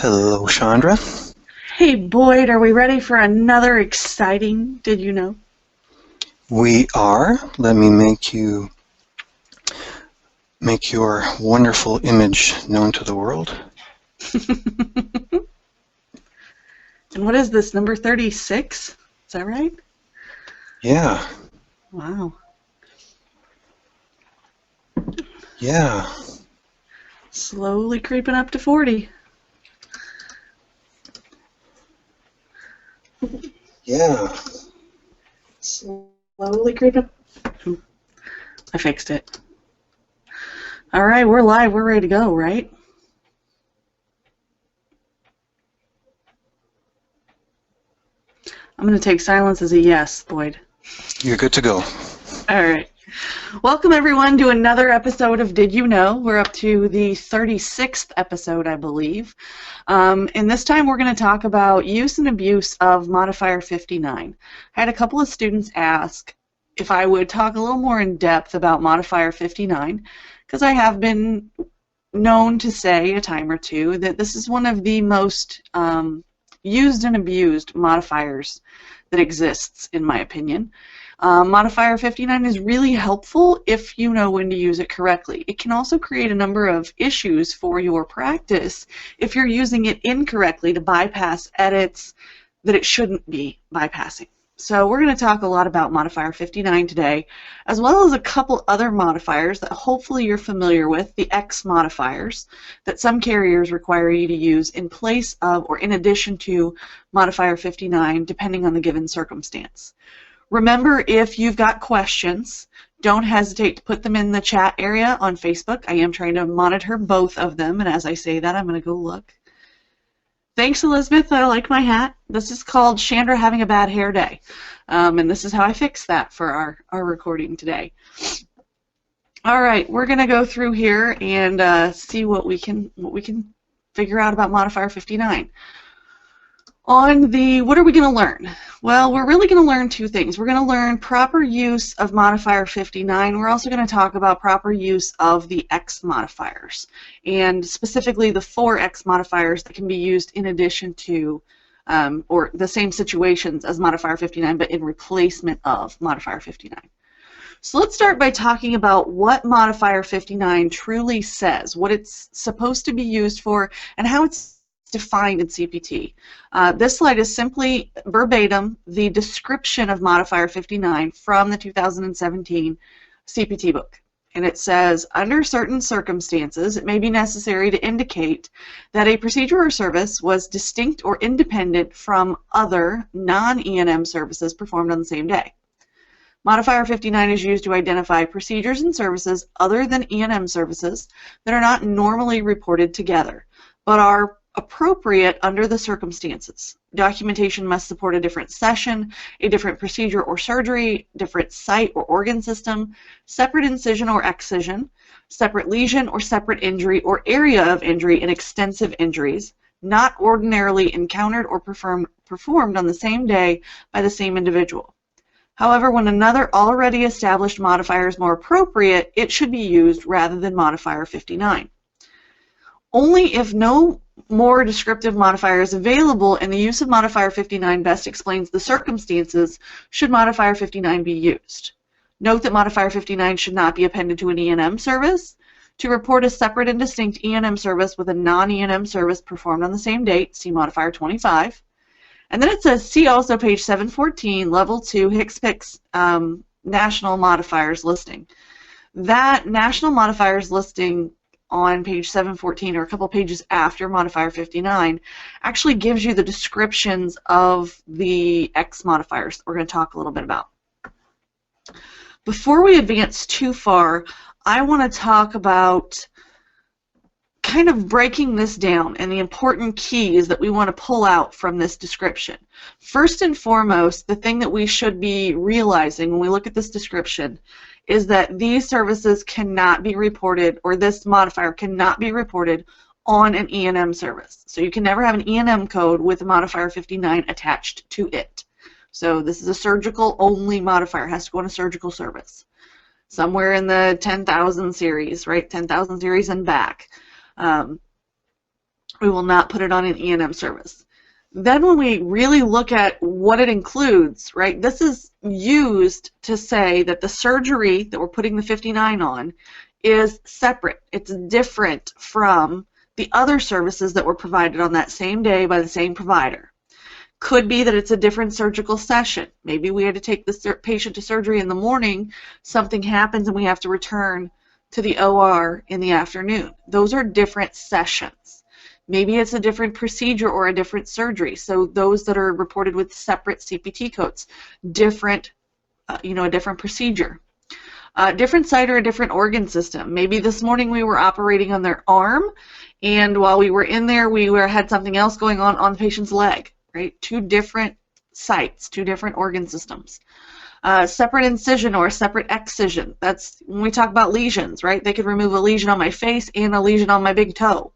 Hello, Chandra. Hey Boyd, are we ready for another exciting Did You Know? We are. Let me make your wonderful image known to the world. And what is this, number 36? Is that right? Yeah. Wow. Yeah. Slowly creeping up to 40. Yeah. Slowly creeping. I fixed it. All right, we're live. We're ready to go, right? I'm going to take silence as a yes, Boyd. You're good to go. All right. Welcome, everyone, to another episode of Did You Know? We're up to the 36th episode, I believe. And this time we're going to talk about use and abuse of Modifier 59. I had a couple of students ask if I would talk a little more in depth about Modifier 59, because I have been known to say a time or two that this is one of the most used and abused modifiers that exists, in my opinion. Modifier 59 is really helpful if you know when to use it correctly. It can also create a number of issues for your practice if you're using it incorrectly to bypass edits that it shouldn't be bypassing. So we're going to talk a lot about Modifier 59 today, as well as a couple other modifiers that hopefully you're familiar with, the X Modifiers, that some carriers require you to use in place of or in addition to Modifier 59, depending on the given circumstance. Remember, if you've got questions, don't hesitate to put them in the chat area on Facebook. I am trying to monitor both of them, and as I say that, I'm going to go look. Thanks, Elizabeth. I like my hat. This is called Chandra having a bad hair day, and this is how I fix that for our recording today. All right, we're going to go through here and see what we can figure out about Modifier 59. What are we going to learn? Well, we're really going to learn two things. We're going to learn proper use of Modifier 59. We're also going to talk about proper use of the X modifiers, and specifically the 4 X modifiers that can be used in addition to or the same situations as Modifier 59, but in replacement of Modifier 59. So let's start by talking about what Modifier 59 truly says, what it's supposed to be used for, and how it's defined in CPT. This slide is simply verbatim the description of Modifier 59 from the 2017 CPT book. And it says, under certain circumstances, it may be necessary to indicate that a procedure or service was distinct or independent from other non-E&M services performed on the same day. Modifier 59 is used to identify procedures and services other than E&M services that are not normally reported together, but are appropriate under the circumstances. Documentation must support a different session, a different procedure or surgery, different site or organ system, separate incision or excision, separate lesion or separate injury or area of injury and extensive injuries, not ordinarily encountered or performed on the same day by the same individual. However, when another already established modifier is more appropriate, it should be used rather than Modifier 59. Only if no more descriptive modifier is available and the use of Modifier 59 best explains the circumstances should Modifier 59 be used. Note that Modifier 59 should not be appended to an E&M service. To report a separate and distinct E&M service with a non-E&M service performed on the same date, see Modifier 25. And then it says, see also page 714, Level 2, HCPCS National Modifiers Listing. That National Modifiers Listing on page 714, or a couple pages after Modifier 59, actually gives you the descriptions of the X modifiers that we're going to talk a little bit about. Before we advance too far, I want to talk about kind of breaking this down and the important keys that we want to pull out from this description. First and foremost, the thing that we should be realizing when we look at this description is that these services cannot be reported, or this modifier cannot be reported on an E&M service. So you can never have an E&M code with a Modifier 59 attached to it. So this is a surgical only modifier. It has to go on a surgical service. Somewhere in the 10,000 series, right? 10,000 series and back. We will not put it on an E&M service. Then when we really look at what it includes, right, this is used to say that the surgery that we're putting the 59 on is separate. It's different from the other services that were provided on that same day by the same provider. Could be that it's a different surgical session. Maybe we had to take the patient to surgery in the morning, something happens and we have to return to the OR in the afternoon. Those are different sessions. Maybe it's a different procedure or a different surgery. So those that are reported with separate CPT codes, different, a different procedure. Different site or a different organ system. Maybe this morning we were operating on their arm, and while we were in there, we had something else going on the patient's leg, right? Two different sites, two different organ systems. Separate incision or a separate excision. That's when we talk about lesions, right? They could remove a lesion on my face and a lesion on my big toe.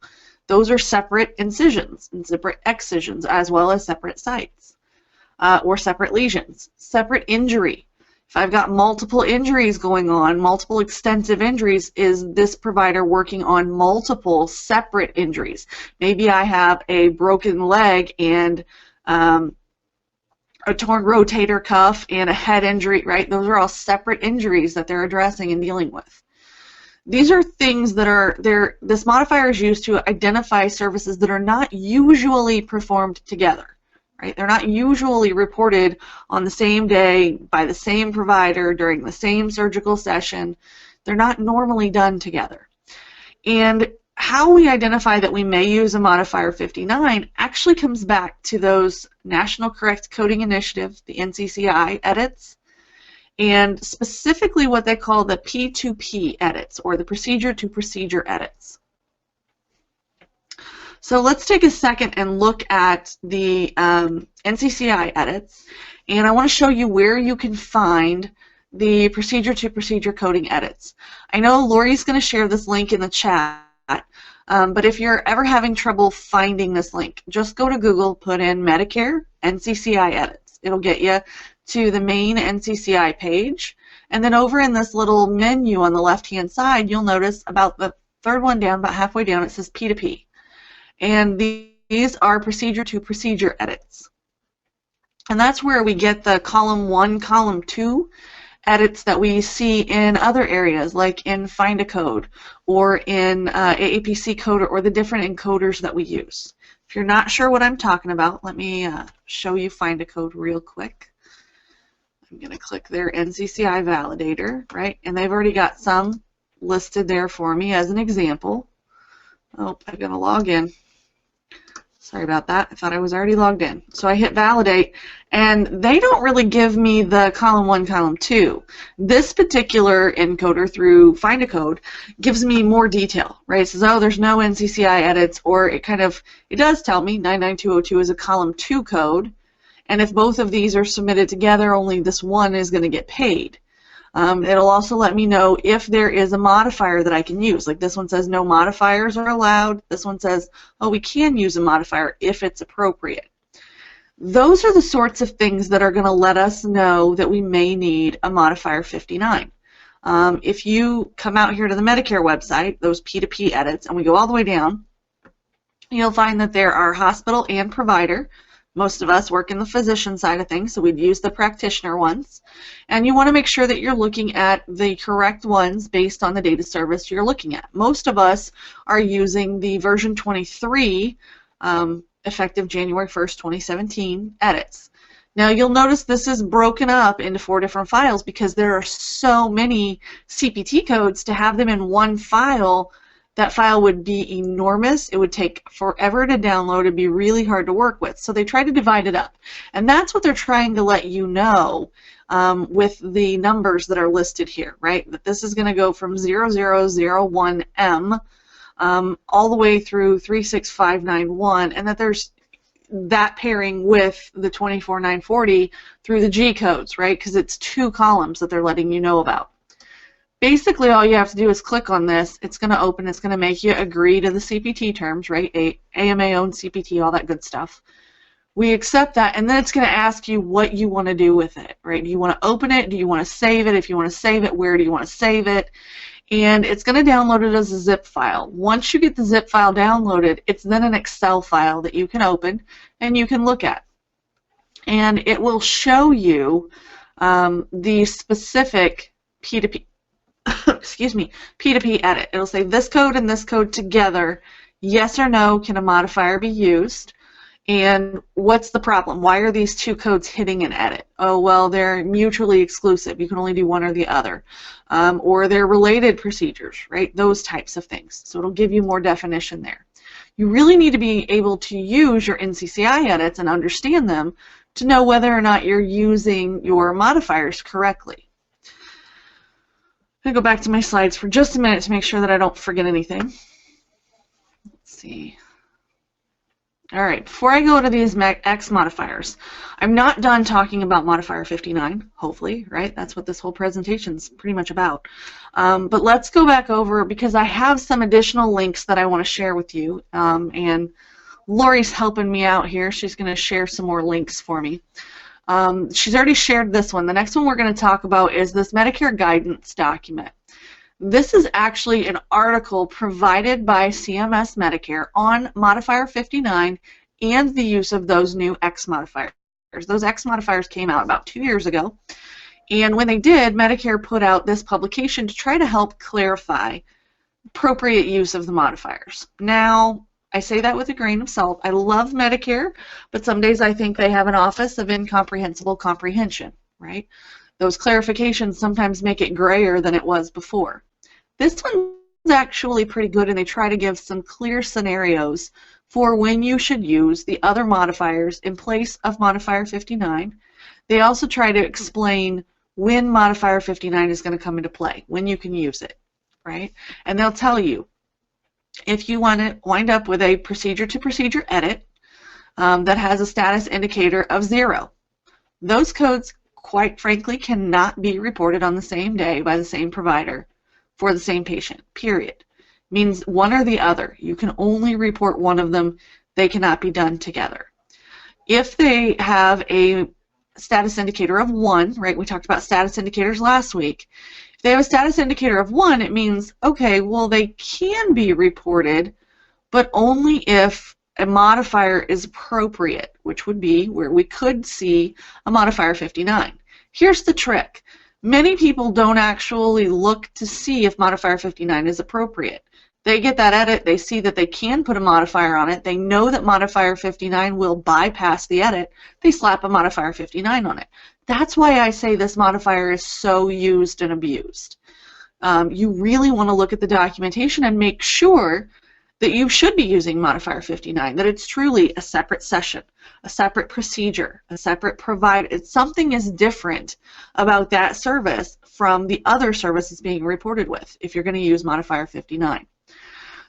Those are separate incisions and separate excisions, as well as separate sites or separate lesions. Separate injury. If I've got multiple injuries going on, multiple extensive injuries, is this provider working on multiple separate injuries? Maybe I have a broken leg and a torn rotator cuff and a head injury, right? Those are all separate injuries that they're addressing and dealing with. These are things that are there. This modifier is used to identify services that are not usually performed together, right? They're not usually reported on the same day by the same provider during the same surgical session. They're not normally done together. And how we identify that we may use a modifier 59 actually comes back to those National Correct Coding Initiative, the NCCI edits, and specifically what they call the P2P edits, or the procedure-to-procedure edits. So let's take a second and look at the NCCI edits, and I want to show you where you can find the procedure-to-procedure coding edits. I know Lori's going to share this link in the chat, but if you're ever having trouble finding this link, just go to Google, put in Medicare NCCI edits. It'll get you to the main NCCI page, and then over in this little menu on the left-hand side, you'll notice about the third one down, about halfway down, it says P2P. And these are procedure-to-procedure edits. And that's where we get the column 1, column 2 edits that we see in other areas, like in Find a Code or in AAPC Coder, or the different encoders that we use. If you're not sure what I'm talking about, let me show you Find a Code real quick. I'm going to click their NCCI validator, right? And they've already got some listed there for me as an example. Oh, I've got to log in. Sorry about that. I thought I was already logged in. So I hit validate, and they don't really give me the column 1, column 2. This particular encoder through Find a Code gives me more detail, right? It says, oh, there's no NCCI edits, or it does tell me 99202 is a column 2 code. And if both of these are submitted together, only this one is going to get paid. It'll also let me know if there is a modifier that I can use. Like this one says no modifiers are allowed. This one says, oh, we can use a modifier if it's appropriate. Those are the sorts of things that are going to let us know that we may need a modifier 59. If you come out here to the Medicare website, those P2P edits, and we go all the way down, you'll find that there are hospital and provider. Most of us work in the physician side of things, so we'd use the practitioner ones. And you want to make sure that you're looking at the correct ones based on the data service you're looking at. Most of us are using the version 23, effective January 1st, 2017 edits. Now you'll notice this is broken up into 4 different files because there are so many CPT codes. To have them in one file, that file would be enormous. It would take forever to download. It'd be really hard to work with. So they try to divide it up. And that's what they're trying to let you know with the numbers that are listed here, right? That this is going to go from 0001M all the way through 36591, and that there's that pairing with the 24940 through the G codes, right? Because it's 2 columns that they're letting you know about. Basically, all you have to do is click on this. It's going to open. It's going to make you agree to the CPT terms, right? AMA-owned CPT, all that good stuff. We accept that, and then it's going to ask you what you want to do with it, right? Do you want to open it? Do you want to save it? If you want to save it, where do you want to save it? and it's going to download it as a zip file. Once you get the zip file downloaded, it's then an Excel file that you can open and you can look at. And it will show you the specific P2P, excuse me, P2P edit. It'll say this code and this code together, yes or no, can a modifier be used? And what's the problem? Why are these two codes hitting an edit? Oh, well, they're mutually exclusive. You can only do one or the other. Or they're related procedures, right? Those types of things. So it'll give you more definition there. You really need to be able to use your NCCI edits and understand them to know whether or not you're using your modifiers correctly. I'm going to go back to my slides for just a minute to make sure that I don't forget anything. Let's see. All right, before I go to these X modifiers, I'm not done talking about modifier 59, hopefully, right? That's what this whole presentation is pretty much about. But let's go back over, because I have some additional links that I want to share with you, and Lori's helping me out here. She's going to share some more links for me. She's already shared this one. The next one we're going to talk about is this Medicare guidance document. This is actually an article provided by CMS Medicare on modifier 59 and the use of those new X modifiers. Those X modifiers came out about 2 years ago, and when they did, Medicare put out this publication to try to help clarify appropriate use of the modifiers. Now, I say that with a grain of salt. I love Medicare, but some days I think they have an office of incomprehensible comprehension, right? Those clarifications sometimes make it grayer than it was before. This one's actually pretty good, and they try to give some clear scenarios for when you should use the other modifiers in place of modifier 59. They also try to explain when modifier 59 is going to come into play, when you can use it, right? And they'll tell you if you want to wind up with a procedure-to-procedure edit that has a status indicator of 0. Those codes, quite frankly, cannot be reported on the same day by the same provider for the same patient, period. Means one or the other. You can only report one of them. They cannot be done together. If they have a status indicator of 1, right, we talked about status indicators last week. If they have a status indicator of 1, it means, okay, well, they can be reported, but only if a modifier is appropriate, which would be where we could see a modifier 59. Here's the trick. Many people don't actually look to see if modifier 59 is appropriate. They get that edit, they see that they can put a modifier on it, they know that modifier 59 will bypass the edit, they slap a modifier 59 on it. That's why I say this modifier is so used and abused. You really want to look at the documentation and make sure that you should be using modifier 59, that it's truly a separate session, a separate procedure, a separate provider. Something is different about that service from the other services being reported with if you're going to use modifier 59.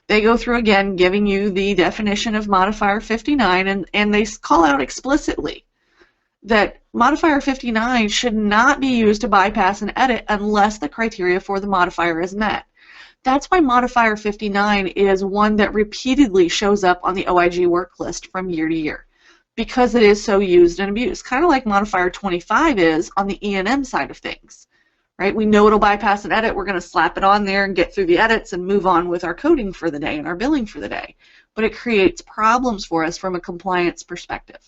They go through again giving you the definition of modifier 59, and they call out explicitly that modifier 59 should not be used to bypass an edit unless the criteria for the modifier is met. That's why modifier 59 is one that repeatedly shows up on the OIG work list from year to year because it is so used and abused. Kind of like modifier 25 is on the E&M side of things, right? We know it'll bypass an edit. We're going to slap it on there and get through the edits and move on with our coding for the day and our billing for the day. But it creates problems for us from a compliance perspective.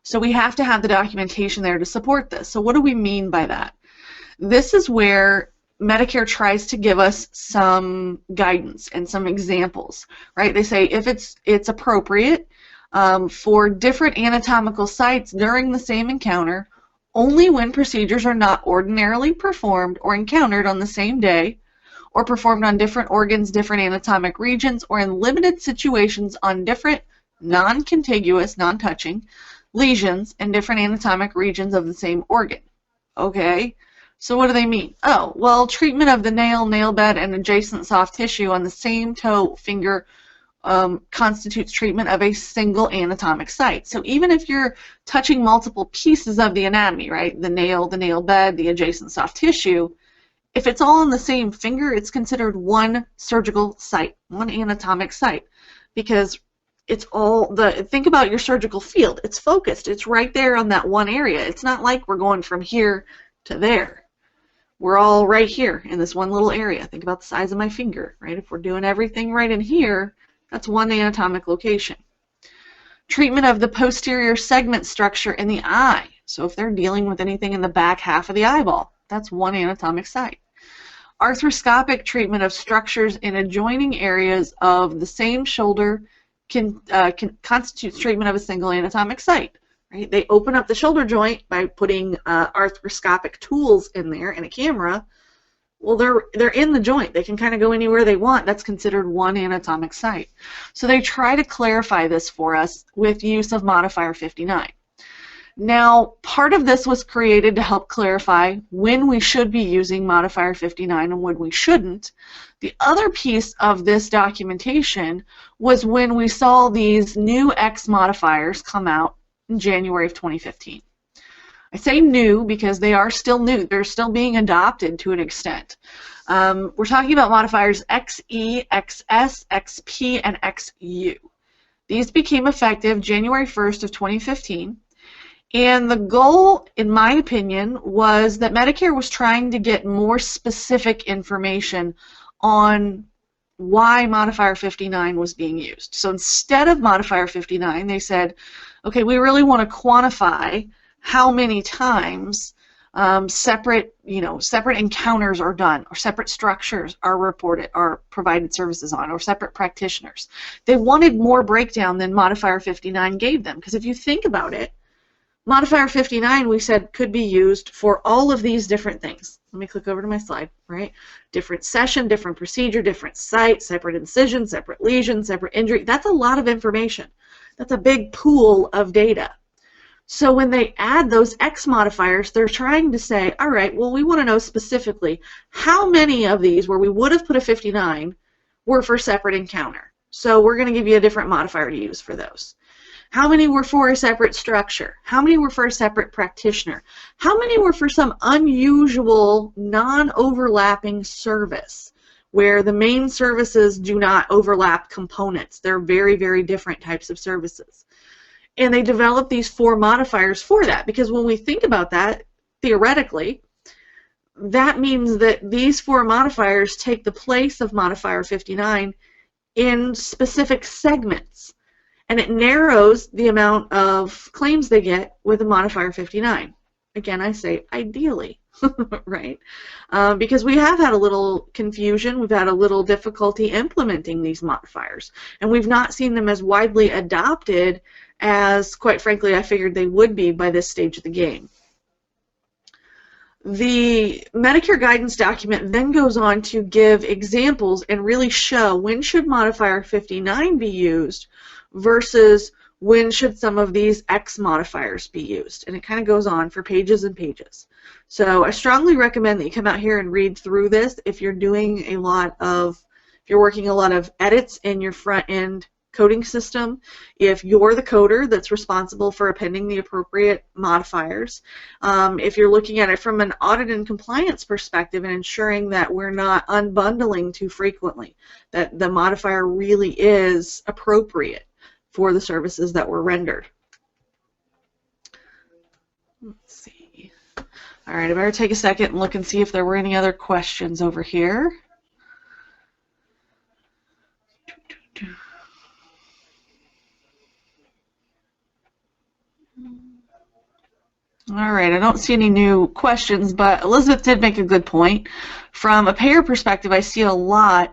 So we have to have the documentation there to support this. So what do we mean by that? This is where Medicare tries to give us some guidance and some examples, right? They say if it's appropriate for different anatomical sites during the same encounter, only when procedures are not ordinarily performed or encountered on the same day, or performed on different organs, different anatomic regions, or in limited situations on different non-contiguous, non-touching lesions in different anatomic regions of the same organ. Okay, so what do they mean? Oh, well, treatment of the nail, nail bed, and adjacent soft tissue on the same toe, finger, constitutes treatment of a single anatomic site. So even if you're touching multiple pieces of the anatomy, right, the nail bed, the adjacent soft tissue, if it's all on the same finger, it's considered one surgical site, one anatomic site, because it's all think about your surgical field. It's focused. It's right there on that one area. It's not like we're going from here to there. we're all right here in this one little area. Think about the size of my finger, right? If we're doing everything right in here, that's one anatomic location. Treatment of the posterior segment structure in the eye. So if they're dealing with anything in the back half of the eyeball, that's one anatomic site. Arthroscopic treatment of structures in adjoining areas of the same shoulder constitutes treatment of a single anatomic site. Right? They open up the shoulder joint by putting arthroscopic tools in there and a camera. Well, they're in the joint. They can kind of go anywhere they want. That's considered one anatomic site. So they try to clarify this for us with use of Modifier 59. Now, part of this was created to help clarify when we should be using Modifier 59 and when we shouldn't. The other piece of this documentation was when we saw these new X modifiers come out in January of 2015. I say new because they are still new. They're still being adopted to an extent. We're talking about modifiers XE, XS, XP, and XU. These became effective January 1st of 2015. And the goal, in my opinion, was that Medicare was trying to get more specific information on why Modifier 59 was being used. So instead of Modifier 59, they said, okay, we really want to quantify how many times separate encounters are done, or separate structures are reported, or provided services on, or separate practitioners. They wanted more breakdown than Modifier 59 gave them, because if you think about it, Modifier 59, we said, could be used for all of these different things. Let me click over to my slide, right? Different session, different procedure, different site, separate incision, separate lesion, separate injury. That's a lot of information. That's a big pool of data. So when they add those X modifiers, they're trying to say, all right, well, we want to know specifically how many of these where we would have put a 59 were for separate encounter. So we're going to give you a different modifier to use for those. How many were for a separate structure? How many were for a separate practitioner? How many were for some unusual, non-overlapping service where the main services do not overlap components? They're very, very different types of services. And they developed these 4 modifiers for that, because when we think about that, theoretically, that means that these 4 modifiers take the place of Modifier 59 in specific segments. And it narrows the amount of claims they get with a Modifier 59. Again, I say ideally, right? Because we have had a little confusion, we've had a little difficulty implementing these modifiers, and we've not seen them as widely adopted as, quite frankly, I figured they would be by this stage of the game. The Medicare guidance document then goes on to give examples and really show when should Modifier 59 be used versus when should some of these X modifiers be used. And it kind of goes on for pages and pages. So I strongly recommend that you come out here and read through this if you're doing a lot of, if you're working a lot of edits in your front end coding system, if you're the coder that's responsible for appending the appropriate modifiers, if you're looking at it from an audit and compliance perspective and ensuring that we're not unbundling too frequently, that the modifier really is appropriate for the services that were rendered. Let's see. All right, I better take a second and look and see if there were any other questions over here. All right, I don't see any new questions, but Elizabeth did make a good point. From a payer perspective, I see a lot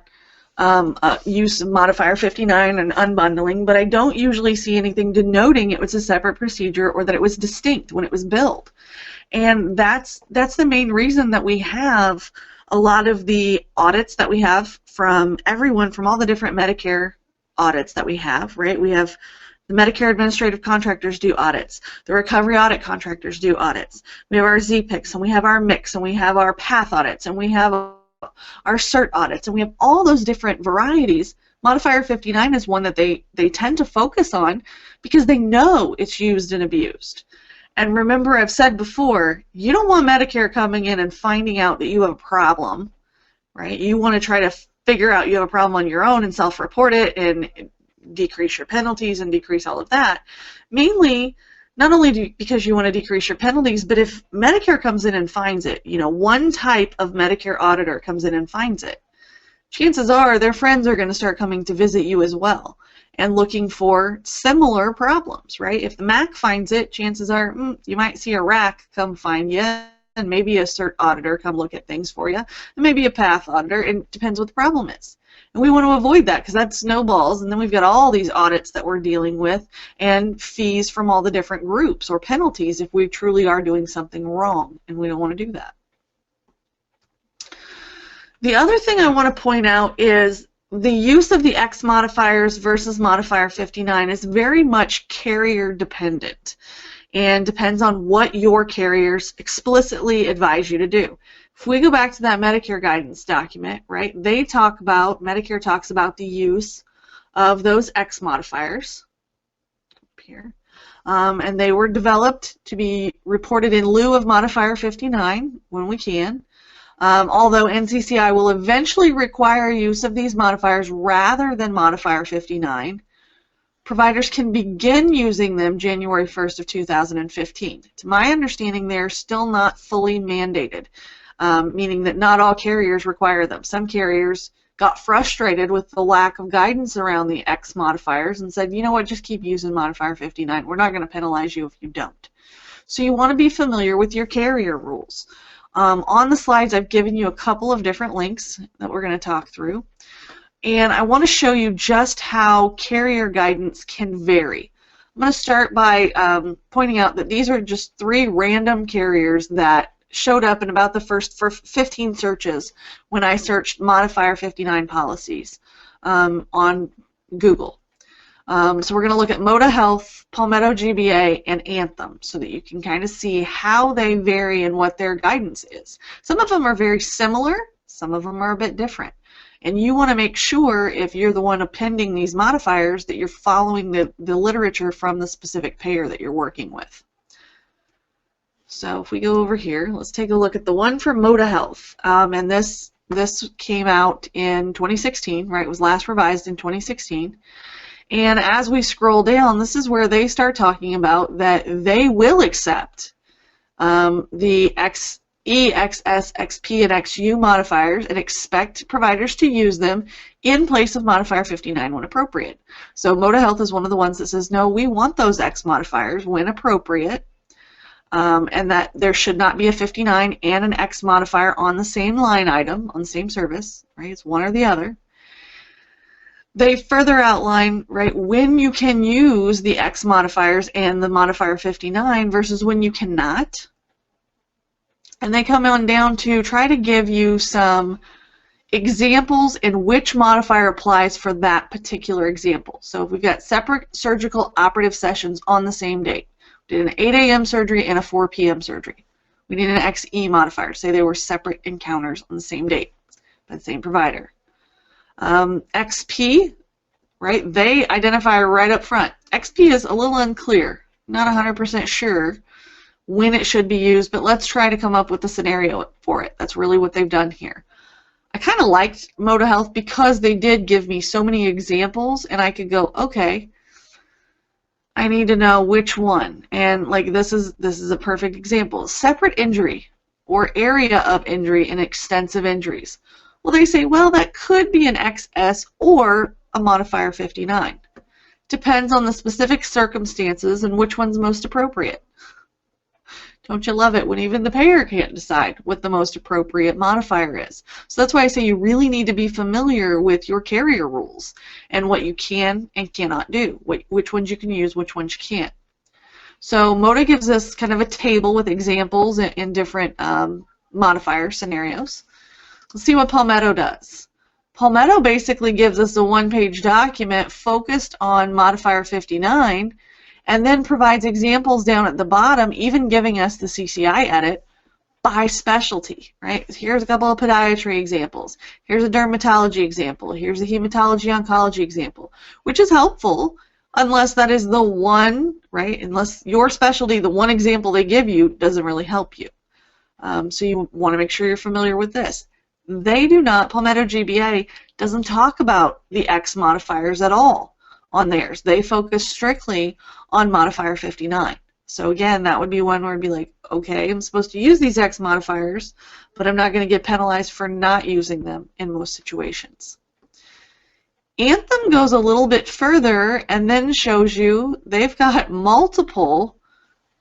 use of Modifier 59 and unbundling, but I don't usually see anything denoting it was a separate procedure or that it was distinct when it was billed. And that's the main reason that we have a lot of the audits that we have from everyone, from all the different Medicare audits that we have, right? We have the Medicare administrative contractors do audits. The recovery audit contractors do audits. We have our ZPICs, and we have our mix, and we have our PATH audits, and we have our CERT audits, and we have all those different varieties. Modifier 59 is one that they tend to focus on because they know it's used and abused. And remember, I've said before, you don't want Medicare coming in and finding out that you have a problem, right? You want to try to figure out you have a problem on your own and self-report it and decrease your penalties and decrease all of that. Mainly, not only because you want to decrease your penalties, but if Medicare comes in and finds it, one type of Medicare auditor comes in and finds it, chances are their friends are going to start coming to visit you as well and looking for similar problems, right? If the MAC finds it, chances are you might see a RAC come find you, and maybe a CERT auditor come look at things for you, and maybe a PATH auditor, and it depends what the problem is. And we want to avoid that because that snowballs, and then we've got all these audits that we're dealing with and fees from all the different groups or penalties if we truly are doing something wrong, and we don't want to do that. The other thing I want to point out is the use of the X modifiers versus modifier 59 is very much carrier dependent and depends on what your carriers explicitly advise you to do. If we go back to that Medicare guidance document, right, Medicare talks about the use of those X modifiers up here, and they were developed to be reported in lieu of modifier 59 when we can. Although NCCI will eventually require use of these modifiers rather than modifier 59, providers can begin using them January 1st of 2015. To my understanding, they're still not fully mandated, meaning that not all carriers require them. Some carriers got frustrated with the lack of guidance around the X modifiers and said, you know what, just keep using modifier 59. We're not going to penalize you if you don't. So you want to be familiar with your carrier rules. On the slides, I've given you a couple of different links that we're going to talk through. And I want to show you just how carrier guidance can vary. I'm going to start by pointing out that these are just 3 random carriers that showed up in about the first 15 searches when I searched modifier 59 policies on Google. So we're going to look at Mota Health, Palmetto GBA, and Anthem so that you can kind of see how they vary and what their guidance is. Some of them are very similar, some of them are a bit different. And you want to make sure, if you're the one appending these modifiers, that you're following the literature from the specific payer that you're working with. So if we go over here, let's take a look at the one for Mota Health. And this came out in 2016, right? It was last revised in 2016. And as we scroll down, this is where they start talking about that they will accept the XE, XS, XP, and XU modifiers and expect providers to use them in place of modifier 59 when appropriate. So Mota Health is one of the ones that says, no, we want those X modifiers when appropriate, and that there should not be a 59 and an X modifier on the same line item, on the same service, right? It's one or the other. They further outline, right, when you can use the X modifiers and the modifier 59 versus when you cannot. And they come on down to try to give you some examples in which modifier applies for that particular example. So if we've got separate surgical operative sessions on the same date, we did an 8 a.m. surgery and a 4 p.m. surgery. We need an XE modifier. Say they were separate encounters on the same date by the same provider. XP, right, they identify right up front. XP is a little unclear, not 100% sure when it should be used, but let's try to come up with a scenario for it. That's really what they've done here. I kind of liked Mota Health because they did give me so many examples, and I could go, okay, I need to know which one. And like this is a perfect example. Separate injury or area of injury and extensive injuries. Well, they say, well, that could be an XS or a modifier 59. Depends on the specific circumstances and which one's most appropriate. Don't you love it when even the payer can't decide what the most appropriate modifier is? So that's why I say you really need to be familiar with your carrier rules and what you can and cannot do, which ones you can use, which ones you can't. So Mota gives us kind of a table with examples in different modifier scenarios. Let's see what Palmetto does. Palmetto basically gives us a one-page document focused on modifier 59 and then provides examples down at the bottom, even giving us the CCI edit by specialty, right? Here's a couple of podiatry examples. Here's a dermatology example. Here's a hematology oncology example, which is helpful unless that is the one, right? Unless your specialty, the one example they give you, doesn't really help you. So you want to make sure you're familiar with this. They do not, Palmetto GBA doesn't talk about the X modifiers at all on theirs. They focus strictly on modifier 59. So again, that would be one where it'd be like, okay, I'm supposed to use these X modifiers, but I'm not going to get penalized for not using them in most situations. Anthem goes a little bit further and then shows you they've got multiple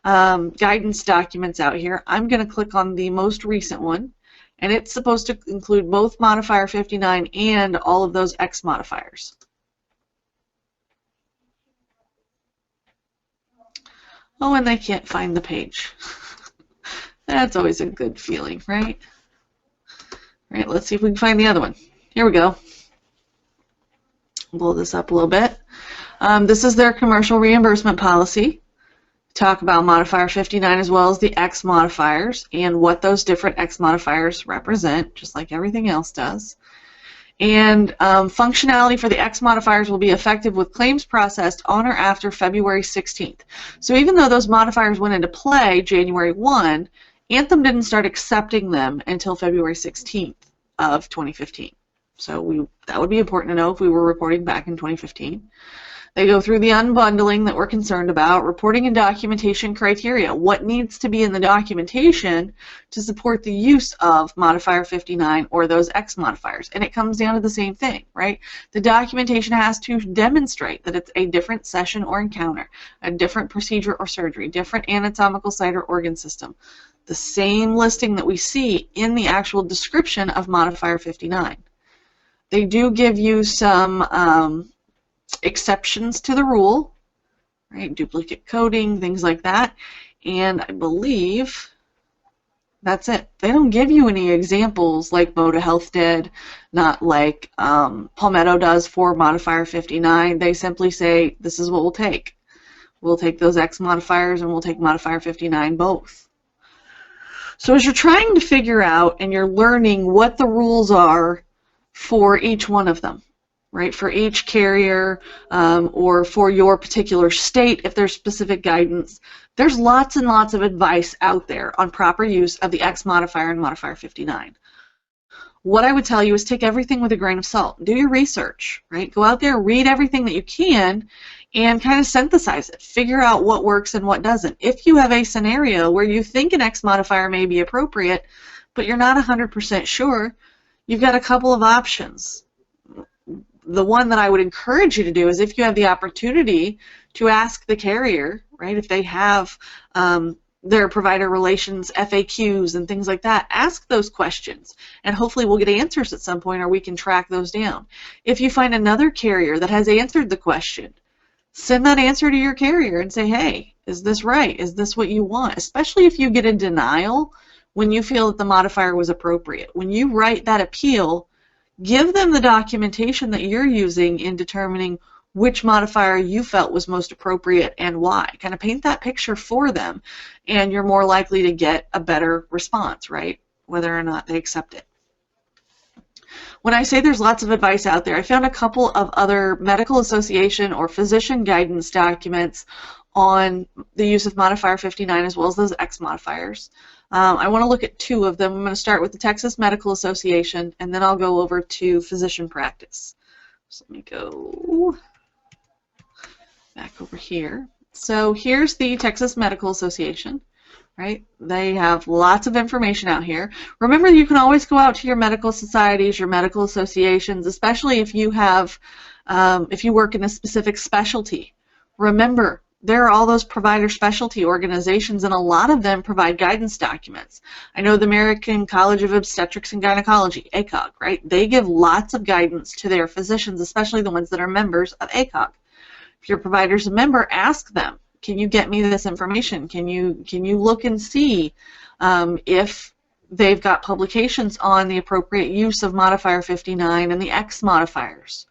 guidance documents out here. I'm going to click on the most recent one, and it's supposed to include both modifier 59 and all of those X modifiers. Oh, and they can't find the page. That's always a good feeling, right? All right, let's see if we can find the other one. Here we go. Blow this up a little bit. This is their commercial reimbursement policy. Talk about modifier 59 as well as the X modifiers and what those different X modifiers represent, just like everything else does. And functionality for the X modifiers will be effective with claims processed on or after February 16th. So even though those modifiers went into play January 1, Anthem didn't start accepting them until February 16th of 2015. So that would be important to know if we were reporting back in 2015. They go through the unbundling that we're concerned about, reporting and documentation criteria. What needs to be in the documentation to support the use of modifier 59 or those X modifiers? And it comes down to the same thing, right? The documentation has to demonstrate that it's a different session or encounter, a different procedure or surgery, different anatomical site or organ system. The same listing that we see in the actual description of modifier 59. They do give you some exceptions to the rule, right? Duplicate coding, things like that. And I believe that's it. They don't give you any examples like Mota Health did, not like Palmetto does for modifier 59. They simply say, this is what we'll take. We'll take those X modifiers and we'll take modifier 59 both. So as you're trying to figure out and you're learning what the rules are for each one of them, right, for each carrier or for your particular state, if there's specific guidance, there's lots and lots of advice out there on proper use of the X modifier and modifier 59. What I would tell you is take everything with a grain of salt. Do your research, right? Go out there, read everything that you can, and kind of synthesize it. Figure out what works and what doesn't. If you have a scenario where you think an X modifier may be appropriate, but you're not 100% sure, you've got a couple of options. The one that I would encourage you to do is if you have the opportunity to ask the carrier, right, if they have their provider relations FAQs and things like that, ask those questions and hopefully we'll get answers at some point or we can track those down. If you find another carrier that has answered the question, send that answer to your carrier and say, hey, is this right? Is this what you want? Especially if you get a denial when you feel that the modifier was appropriate. When you write that appeal, give them the documentation that you're using in determining which modifier you felt was most appropriate and why. Kind of paint that picture for them, and you're more likely to get a better response, right? Whether or not they accept it. When I say there's lots of advice out there, I found a couple of other medical association or physician guidance documents on the use of modifier 59 as well as those X modifiers. I want to look at two of them. I'm going to start with the Texas Medical Association, and then I'll go over to physician practice. So let me go back over here. So here's the Texas Medical Association, right? They have lots of information out here. Remember, you can always go out to your medical societies, your medical associations, especially if you have, if you work in a specific specialty. Remember, there are all those provider specialty organizations, and a lot of them provide guidance documents. I know the American College of Obstetrics and Gynecology, ACOG, right? They give lots of guidance to their physicians, especially the ones that are members of ACOG. If your provider's a member, ask them, can you get me this information? Can you look and see if they've got publications on the appropriate use of modifier 59 and the X modifiers?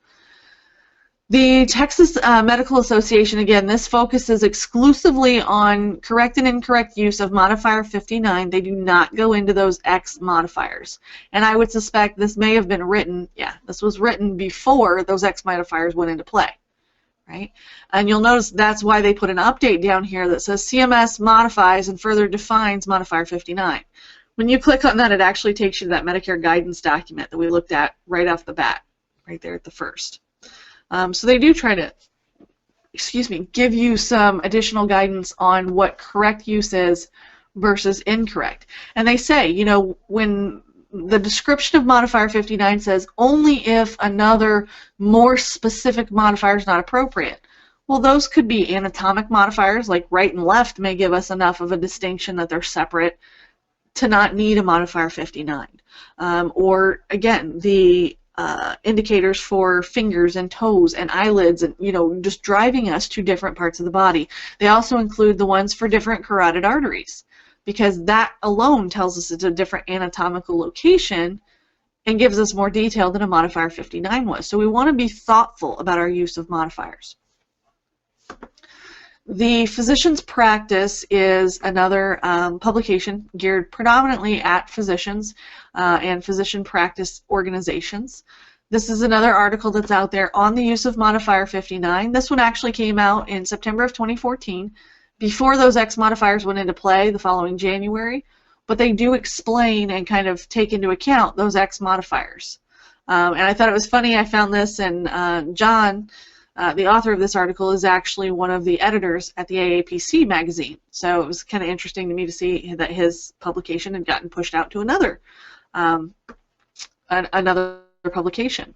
The Texas Medical Association, again, this focuses exclusively on correct and incorrect use of modifier 59. They do not go into those X modifiers. And I would suspect this may have been written, yeah, this was written before those X modifiers went into play, right? And you'll notice that's why they put an update down here that says CMS modifies and further defines modifier 59. When you click on that, it actually takes you to that Medicare guidance document that we looked at right off the bat, right there at the first. So they do try to give you some additional guidance on what correct use is versus incorrect. And they say, you know, when the description of modifier 59 says only if another more specific modifier is not appropriate. Well, those could be anatomic modifiers, like right and left may give us enough of a distinction that they're separate to not need a modifier 59. Or again, the indicators for fingers and toes and eyelids, and you know, just driving us to different parts of the body. They also include the ones for different carotid arteries, because that alone tells us it's a different anatomical location and gives us more detail than a modifier 59 was. So we want to be thoughtful about our use of modifiers. The Physician's Practice is another publication geared predominantly at physicians and physician practice organizations. This is another article that's out there on the use of modifier 59. This one actually came out in September of 2014, before those X modifiers went into play the following January, but they do explain and kind of take into account those X modifiers. And I thought it was funny, I found this, and John, the author of this article, is actually one of the editors at the AAPC magazine. So it was kind of interesting to me to see that his publication had gotten pushed out to another publication.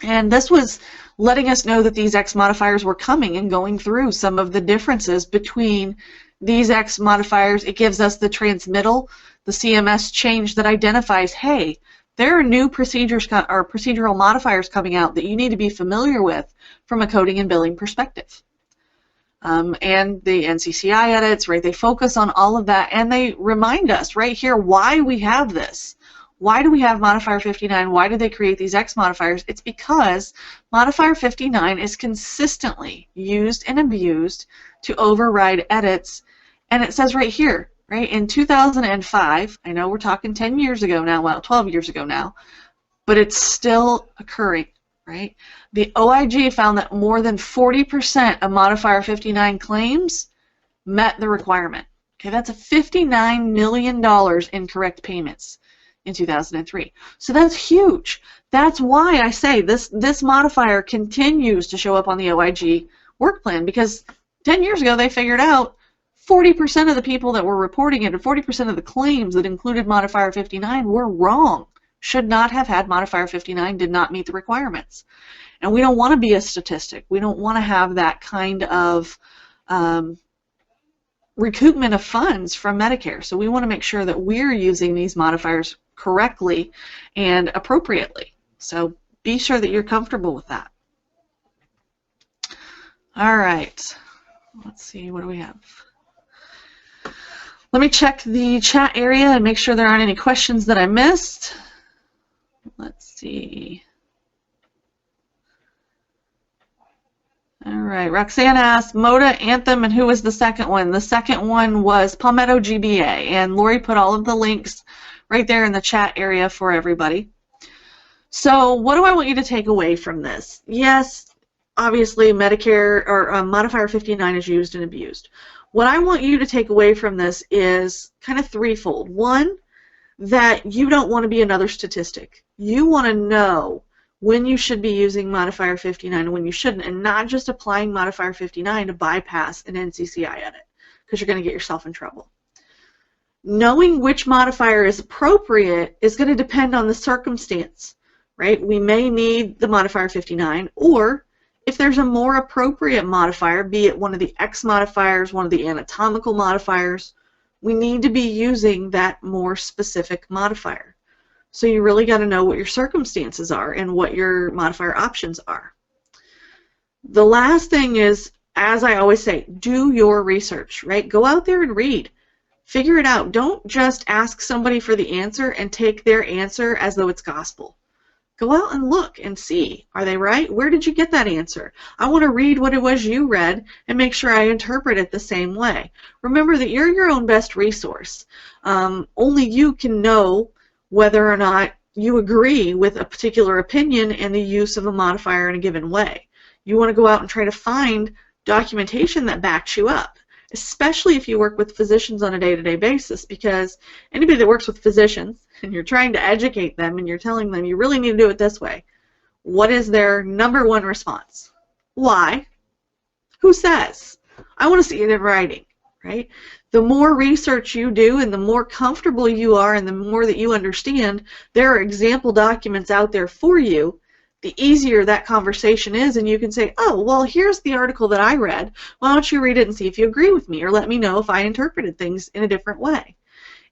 And this was letting us know that these X modifiers were coming and going through some of the differences between these X modifiers. It gives us the transmittal, the CMS change that identifies, hey, there are new procedures or procedural modifiers coming out that you need to be familiar with from a coding and billing perspective. And the NCCI edits, right, they focus on all of that, and they remind us right here why we have this. Why do we have modifier 59? Why do they create these X modifiers? It's because modifier 59 is consistently used and abused to override edits. And it says right here, right, in 2005, I know we're talking 10 years ago now, well, 12 years ago now, but it's still occurring, right? The OIG found that more than 40% of modifier 59 claims met the requirement. Okay, that's a $59 million in correct payments in 2003. So that's huge. That's why I say this modifier continues to show up on the OIG work plan, because 10 years ago they figured out 40% of the people that were reporting it, or 40% of the claims that included modifier 59 were wrong, should not have had modifier 59, did not meet the requirements. And we don't want to be a statistic. We don't want to have that kind of recoupment of funds from Medicare. So we want to make sure that we're using these modifiers correctly and appropriately. So be sure that you're comfortable with that. All right. Let's see, what do we have? Let me check the chat area and make sure there aren't any questions that I missed. Let's see. All right, Roxanne asked, Mota, Anthem, and who was the second one? The second one was Palmetto GBA, and Lori put all of the links right there in the chat area for everybody. So what do I want you to take away from this? Yes, obviously Medicare or modifier 59 is used and abused. What I want you to take away from this is kind of threefold. One, that you don't want to be another statistic. You want to know when you should be using modifier 59 and when you shouldn't, and not just applying modifier 59 to bypass an NCCI edit, because you're going to get yourself in trouble. Knowing which modifier is appropriate is going to depend on the circumstance, right? We may need the modifier 59, or if there's a more appropriate modifier, be it one of the X modifiers, one of the anatomical modifiers, we need to be using that more specific modifier. So you really got to know what your circumstances are and what your modifier options are. The last thing is, as I always say, do your research, right? Go out there and read. Figure it out. Don't just ask somebody for the answer and take their answer as though it's gospel. Go out and look and see, are they right? Where did you get that answer? I want to read what it was you read and make sure I interpret it the same way. Remember that you're your own best resource. Only you can know whether or not you agree with a particular opinion and the use of a modifier in a given way. You want to go out and try to find documentation that backs you up, especially if you work with physicians on a day-to-day basis, because anybody that works with physicians and you're trying to educate them and you're telling them you really need to do it this way, what is their number one response? Why? Who says? I want to see it in writing, right? The more research you do and the more comfortable you are and the more that you understand, there are example documents out there for you, the easier that conversation is, and you can say, oh, well, here's the article that I read. Why don't you read it and see if you agree with me, or let me know if I interpreted things in a different way.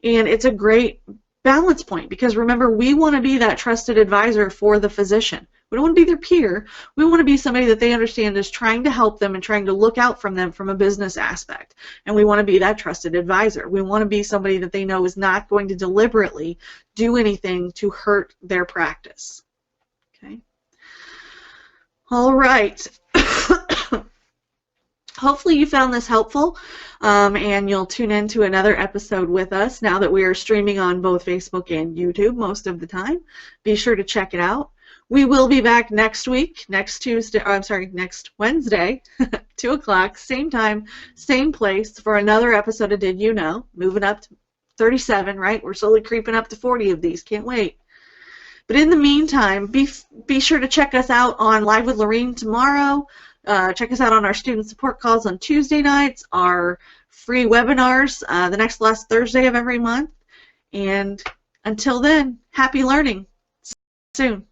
And it's a great balance point, because remember, we want to be that trusted advisor for the physician. We don't want to be their peer. We want to be somebody that they understand is trying to help them and trying to look out from them from a business aspect. And we want to be that trusted advisor. We want to be somebody that they know is not going to deliberately do anything to hurt their practice. Okay. All right. Hopefully you found this helpful, and you'll tune in to another episode with us now that we are streaming on both Facebook and YouTube most of the time. Be sure to check it out. We will be back next week, next Wednesday, 2 o'clock, same time, same place, for another episode of Did You Know? Moving up to 37, right? We're slowly creeping up to 40 of these. Can't wait. But in the meantime, be sure to check us out on Live with Lorene tomorrow. Check us out on our student support calls on Tuesday nights, our free webinars the last Thursday of every month. And until then, happy learning. See you soon.